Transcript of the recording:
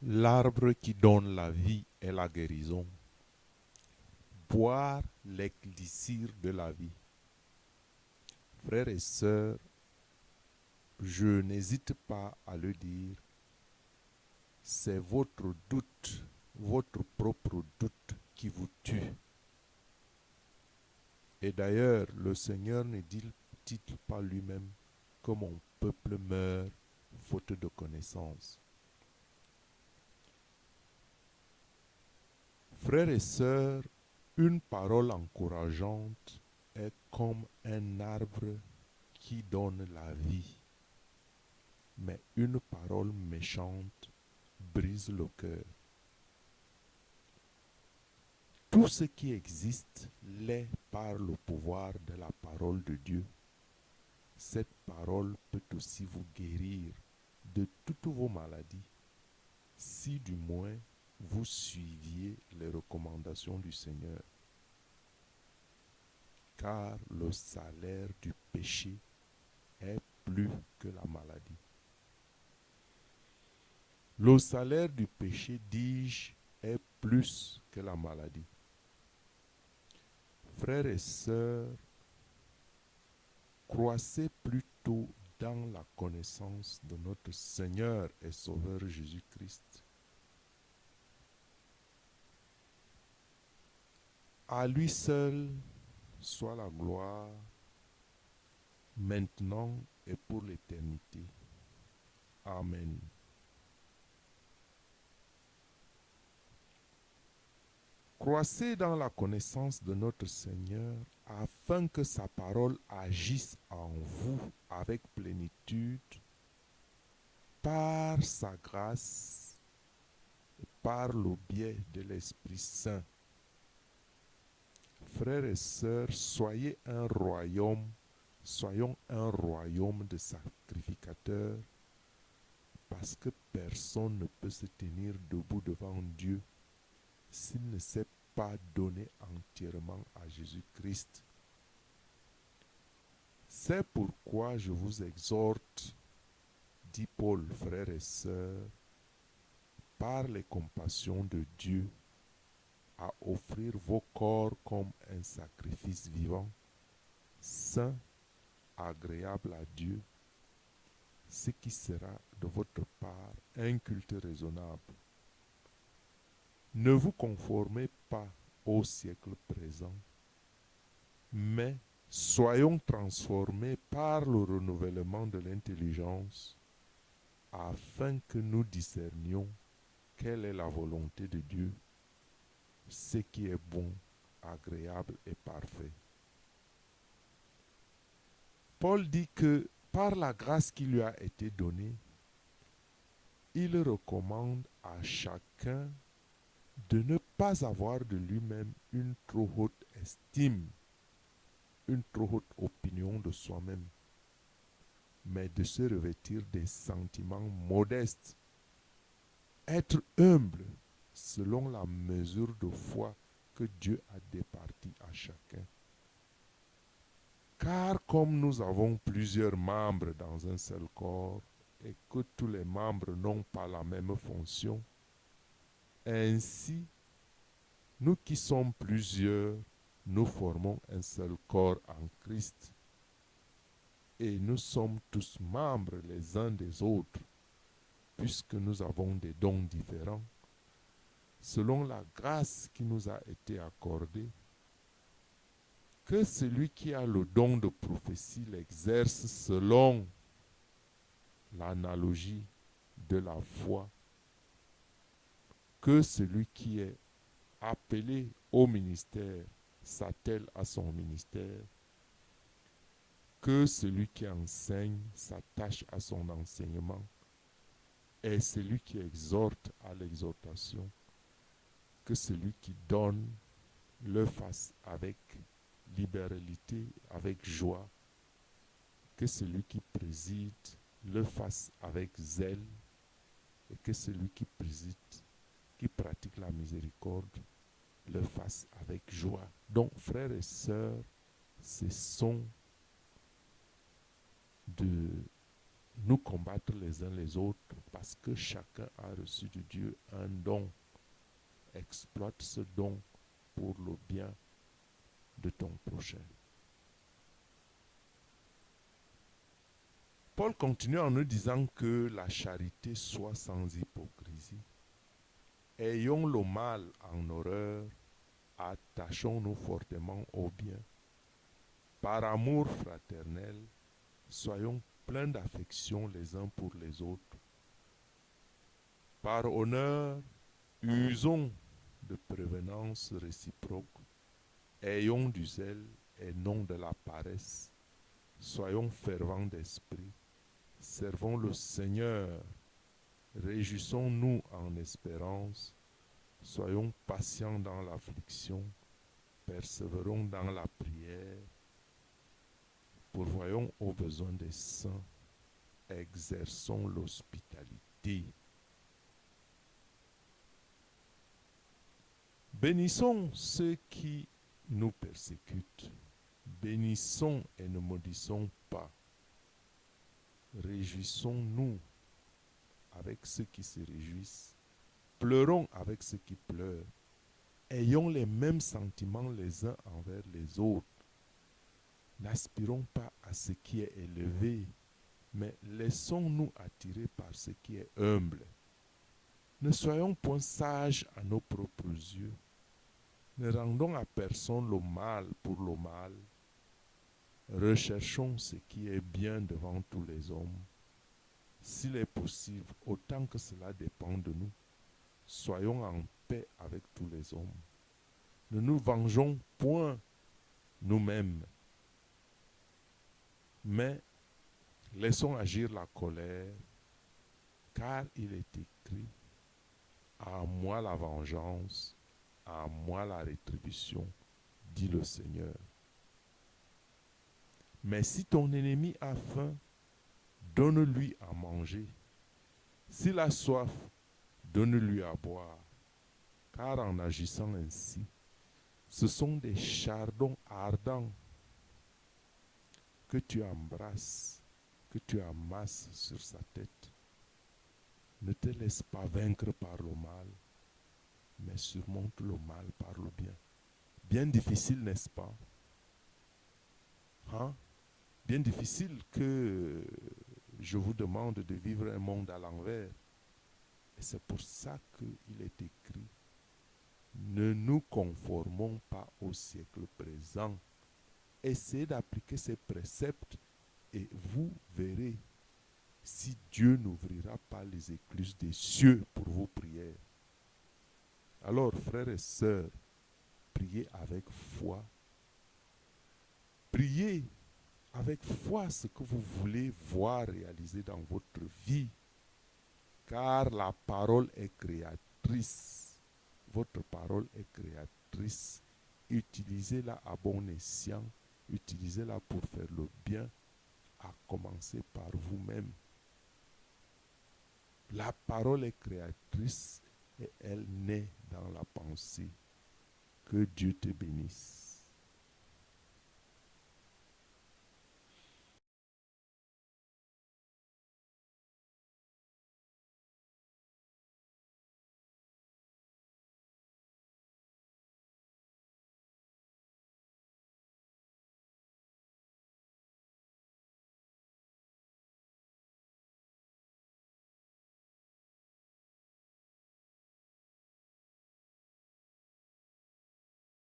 L'arbre qui donne la vie et la guérison. Boire l'élixir de la vie. Frères et sœurs, je n'hésite pas à le dire, c'est votre doute, votre propre doute qui vous tue. Et d'ailleurs, le Seigneur ne dit-il pas lui-même que mon peuple meurt faute de connaissance. Frères et sœurs, une parole encourageante est comme un arbre qui donne la vie. Mais une parole méchante brise le cœur. Tout ce qui existe l'est par le pouvoir de la parole de Dieu. Cette parole peut aussi vous guérir de toutes vos maladies, si du moins vous suiviez les recommandations du Seigneur. Car le salaire du péché est plus que la maladie. Le salaire du péché, dis-je, est plus que la maladie. Frères et sœurs, croissez plutôt dans la connaissance de notre Seigneur et Sauveur Jésus-Christ. À lui seul soit la gloire, maintenant et pour l'éternité. Amen. Croissez dans la connaissance de notre Seigneur afin que sa parole agisse en vous avec plénitude par sa grâce et par le biais de l'Esprit Saint. Frères et sœurs, soyons un royaume de sacrificateurs, parce que personne ne peut se tenir debout devant Dieu s'il ne s'est pas donné entièrement à Jésus-Christ. C'est pourquoi je vous exhorte, dit Paul, frères et sœurs, par les compassions de Dieu, à offrir vos corps comme un sacrifice vivant, saint, agréable à Dieu, ce qui sera de votre part un culte raisonnable. Ne vous conformez pas au siècle présent, mais soyons transformés par le renouvellement de l'intelligence, afin que nous discernions quelle est la volonté de Dieu, ce qui est bon, agréable et parfait. Paul dit que par la grâce qui lui a été donnée, il recommande à chacun de ne pas avoir de lui-même une trop haute estime, une trop haute opinion de soi-même, mais de se revêtir des sentiments modestes, être humble selon la mesure de foi que Dieu a départie à chacun. Car comme nous avons plusieurs membres dans un seul corps et que tous les membres n'ont pas la même fonction, ainsi, nous qui sommes plusieurs, nous formons un seul corps en Christ. Et nous sommes tous membres les uns des autres, puisque nous avons des dons différents, selon la grâce qui nous a été accordée. Que celui qui a le don de prophétie l'exerce selon l'analogie de la foi. Que celui qui est appelé au ministère s'attelle à son ministère. Que celui qui enseigne s'attache à son enseignement. Et celui qui exhorte à l'exhortation. Que celui qui donne le fasse avec libéralité, avec joie. Que celui qui préside le fasse avec zèle. Et que celui qui préside, qui pratique la miséricorde, le fasse avec joie. Donc, frères et sœurs, ce sont de nous combattre les uns les autres parce que chacun a reçu de Dieu un don. Exploite ce don pour le bien de ton prochain. Paul continue en nous disant que la charité soit sans hypocrisie. Ayons le mal en horreur, attachons-nous fortement au bien. Par amour fraternel, soyons pleins d'affection les uns pour les autres. Par honneur, usons de prévenance réciproque. Ayons du zèle et non de la paresse. Soyons fervents d'esprit. Servons le Seigneur. Réjouissons-nous en espérance. Soyons patients dans l'affliction. Persévérons dans la prière. Pourvoyons aux besoins des saints. Exerçons l'hospitalité. Bénissons ceux qui nous persécutent. Bénissons et ne maudissons pas. Réjouissons-nous avec ceux qui se réjouissent. Pleurons avec ceux qui pleurent. Ayons les mêmes sentiments les uns envers les autres. N'aspirons pas à ce qui est élevé, mais laissons-nous attirer par ce qui est humble. Ne soyons point sages à nos propres yeux. Ne rendons à personne le mal pour le mal. Recherchons ce qui est bien devant tous les hommes. S'il est possible, autant que cela dépend de nous, soyons en paix avec tous les hommes. Ne nous vengeons point nous-mêmes, mais laissons agir la colère, car il est écrit, à moi la vengeance, à moi la rétribution, dit le Seigneur. Mais si ton ennemi a faim, donne-lui à manger. S'il a soif, donne-lui à boire. Car en agissant ainsi, ce sont des chardons ardents que tu embrasses, que tu amasses sur sa tête. Ne te laisse pas vaincre par le mal, mais surmonte le mal par le bien. Bien difficile, n'est-ce pas? Bien difficile que je vous demande de vivre un monde à l'envers. Et c'est pour ça qu'il est écrit, ne nous conformons pas au siècle présent. Essayez d'appliquer ces préceptes et vous verrez si Dieu n'ouvrira pas les écluses des cieux pour vos prières. Alors, frères et sœurs, priez avec foi. Priez avec foi ce que vous voulez voir réalisé dans votre vie. Car la parole est créatrice. Votre parole est créatrice. Utilisez-la à bon escient. Utilisez-la pour faire le bien, à commencer par vous-même. La parole est créatrice et elle naît dans la pensée. Que Dieu te bénisse.